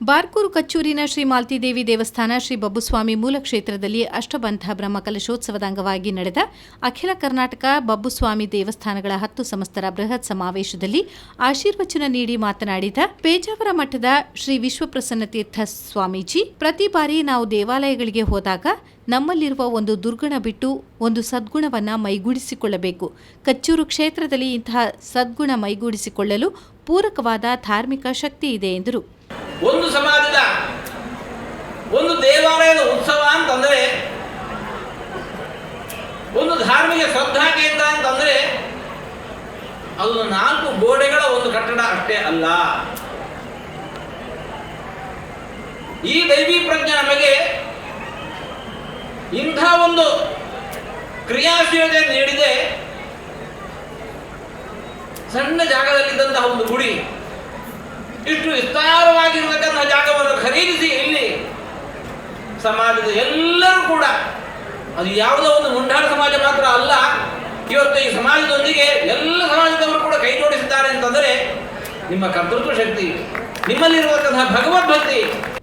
ಬಾರ್ಕೂರು ಕಚ್ಚೂರಿನ ಶ್ರೀ ಮಾಲ್ತಿ ದೇವಿ ದೇವಸ್ಥಾನ ಶ್ರೀ ಬಬ್ಬುಸ್ವಾಮಿ ಮೂಲ ಕ್ಷೇತ್ರದಲ್ಲಿ ಅಷ್ಟಬಂಧ ಬ್ರಹ್ಮಕಲಶೋತ್ಸವದ ಅಂಗವಾಗಿ ನಡೆದ ಅಖಿಲ ಕರ್ನಾಟಕ ಬಬ್ಬುಸ್ವಾಮಿ ದೇವಸ್ಥಾನಗಳ 10 ಸಂಸ್ಥರ ಬೃಹತ್ ಸಮಾವೇಶದಲ್ಲಿ ಆಶೀರ್ವಚನ ನೀಡಿ ಮಾತನಾಡಿದ ಪೇಜಾವರ ಮಠದ ಶ್ರೀ ವಿಶ್ವಪ್ರಸನ್ನ ತೀರ್ಥ ಸ್ವಾಮೀಜಿ, ಪ್ರತಿ ಬಾರಿ ನಾವು ದೇವಾಲಯಗಳಿಗೆ ಹೋದಾಗ ನಮ್ಮಲ್ಲಿರುವ ಒಂದು ದುರ್ಗುಣ ಬಿಟ್ಟು ಒಂದು ಸದ್ಗುಣವನ್ನ ಮೈಗೂಡಿಸಿಕೊಳ್ಳಬೇಕು. ಕಚ್ಚೂರು ಕ್ಷೇತ್ರದಲ್ಲಿ ಇಂತಹ ಸದ್ಗುಣ ಮೈಗೂಡಿಸಿಕೊಳ್ಳಲು ಪೂರಕವಾದ ಧಾರ್ಮಿಕ ಶಕ್ತಿ ಇದೆ ಎಂದರು. ಒಂದು ಸಮಾಜದ ಒಂದು ದೇವಾಲಯದ ಉತ್ಸವ ಅಂತಂದರೆ, ಒಂದು ಧಾರ್ಮಿಕ ಶ್ರದ್ಧಾ ಕೇಂದ್ರ ಅಂತಂದರೆ ಅದು 4 ಗೋಡೆಗಳ ಒಂದು ಕಟ್ಟಡ ಅಷ್ಟೇ ಅಲ್ಲ. ಈ ದೈವಿ ಪ್ರಜ್ಞೆ ನಮಗೆ ಇಂಥ ಒಂದು ಕ್ರಿಯಾಶೀಲತೆ ನೀಡಿದೆ. ಸಣ್ಣ ಜಾಗದಲ್ಲಿದ್ದಂತಹ ಒಂದು ಗುಡಿ ಇಷ್ಟು ವಿಸ್ತಾರವಾಗಿರತಕ್ಕಂತಹ ಜಾಗವನ್ನು ಖರೀದಿಸಿ ಇಲ್ಲಿ ಸಮಾಜದ ಎಲ್ಲರೂ ಕೂಡ, ಅದು ಯಾವುದೋ ಒಂದು ಮುಂಡಾಡ ಸಮಾಜ ಮಾತ್ರ ಅಲ್ಲ, ಇವತ್ತು ಈ ಸಮಾಜದೊಂದಿಗೆ ಎಲ್ಲ ಸಮಾಜದವರು ಕೂಡ ಕೈ ಜೋಡಿಸಿದ್ದಾರೆ ಅಂತಂದರೆ ನಿಮ್ಮ ಕರ್ತೃತ್ವ ಶಕ್ತಿ, ನಿಮ್ಮಲ್ಲಿರುವಂತಹ ಭಗವದ್ಭಕ್ತಿ.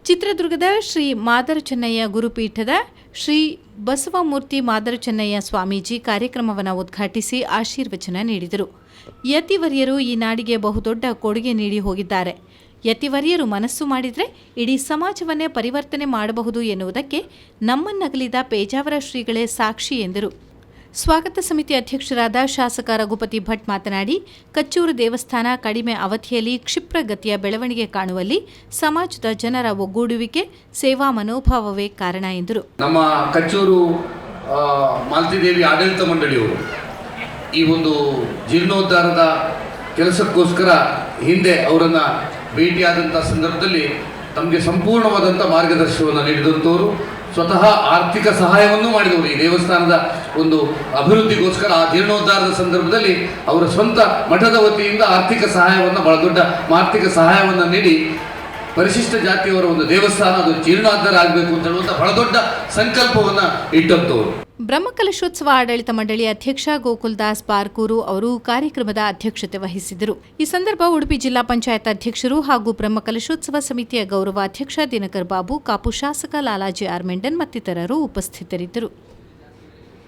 ಚಿತ್ರದುರ್ಗದ ಶ್ರೀ ಮಾದರ ಚೆನ್ನಯ್ಯ ಗುರುಪೀಠದ ಶ್ರೀ ಬಸವಮೂರ್ತಿ ಮಾದರ ಚೆನ್ನಯ್ಯ ಸ್ವಾಮೀಜಿ ಕಾರ್ಯಕ್ರಮವನ್ನು ಉದ್ಘಾಟಿಸಿ ಆಶೀರ್ವಚನ ನೀಡಿದರು. ಯತಿವರ್ಯರು ಈ ನಾಡಿಗೆ ಬಹುದೊಡ್ಡ ಕೊಡುಗೆ ನೀಡಿ ಹೋಗಿದ್ದಾರೆ. ಯತಿವರ್ಯರು ಮನಸ್ಸು ಮಾಡಿದರೆ ಇಡೀ ಸಮಾಜವನ್ನೇ ಪರಿವರ್ತನೆ ಮಾಡಬಹುದು ಎನ್ನುವುದಕ್ಕೆ ನಮ್ಮನ್ನಗಲಿದ ಪೇಜಾವರ ಶ್ರೀಗಳೇ ಸಾಕ್ಷಿ ಎಂದರು. ಸ್ವಾಗತ ಸಮಿತಿ ಅಧ್ಯಕ್ಷರಾದ ಶಾಸಕ ರಘುಪತಿ ಭಟ್ ಮಾತನಾಡಿ, ಕಚ್ಚೂರು ದೇವಸ್ಥಾನ ಕಡಿಮೆ ಅವಧಿಯಲ್ಲಿ ಕ್ಷಿಪ್ರಗತಿಯ ಬೆಳವಣಿಗೆ ಕಾಣುವಲ್ಲಿ ಸಮಾಜದ ಜನರ ಒಗ್ಗೂಡುವಿಕೆ, ಸೇವಾ ಮನೋಭಾವವೇ ಕಾರಣ ಎಂದರು. ನಮ್ಮ ಕಚ್ಚೂರು ಮಾಲ್ತಿದೇವಿ ಆಡಳಿತ ಮಂಡಳಿಯವರು ಈ ಒಂದು ಜೀರ್ಣೋದ್ಧಾರದ ಕೆಲಸಕ್ಕೋಸ್ಕರ ಹಿಂದೆ ಅವರನ್ನು ಭೇಟಿಯಾದಂಥ ಸಂದರ್ಭದಲ್ಲಿ ತಮಗೆ ಸಂಪೂರ್ಣವಾದಂಥ ಮಾರ್ಗದರ್ಶನವನ್ನು ನೀಡಿದಂಥವರು, ಸ್ವತಃ ಆರ್ಥಿಕ ಸಹಾಯವನ್ನು ಮಾಡಿದವರು. ಈ ದೇವಸ್ಥಾನದ ಒಂದು ಅಭಿವೃದ್ಧಿಗೋಸ್ಕರ ಆ ಜೀರ್ಣೋದ್ಧಾರದ ಸಂದರ್ಭದಲ್ಲಿ ಅವರ ಸ್ವಂತ ಮಠದ ವತಿಯಿಂದ ಆರ್ಥಿಕ ಸಹಾಯವನ್ನು, ಬಹಳ ದೊಡ್ಡ ಆರ್ಥಿಕ ಸಹಾಯವನ್ನು ನೀಡಿ ಪರಿಶಿಷ್ಟ ಜಾತಿಯವರ ಒಂದು ದೇವಸ್ಥಾನ ಅದು ಜೀರ್ಣೋದ್ಧಾರ ಆಗಬೇಕು ಅಂತ ಹೇಳುವಂಥ ಬಹಳ ದೊಡ್ಡ ಸಂಕಲ್ಪವನ್ನು ಇಟ್ಟಂಥವರು. ಬ್ರಹ್ಮಕಲಶೋತ್ಸವ ಆಡಳಿತ ಮಂಡಳಿ ಅಧ್ಯಕ್ಷ ಗೋಕುಲ್ದಾಸ್ ಬಾರ್ಕೂರು ಅವರು ಕಾರ್ಯಕ್ರಮದ ಅಧ್ಯಕ್ಷತೆ ವಹಿಸಿದ್ದರು. ಈ ಸಂದರ್ಭ ಉಡುಪಿ ಜಿಲ್ಲಾ ಪಂಚಾಯತ್ ಅಧ್ಯಕ್ಷರು ಹಾಗೂ ಬ್ರಹ್ಮಕಲಶೋತ್ಸವ ಸಮಿತಿಯ ಗೌರವಾಧ್ಯಕ್ಷ ದಿನಕರ್ ಬಾಬು, ಕಾಪು ಶಾಸಕ ಲಾಲಾಜಿ ಆರ್ ಮೆಂಡನ್ ಮತ್ತಿತರರು ಉಪಸ್ಥಿತರಿದ್ದರು.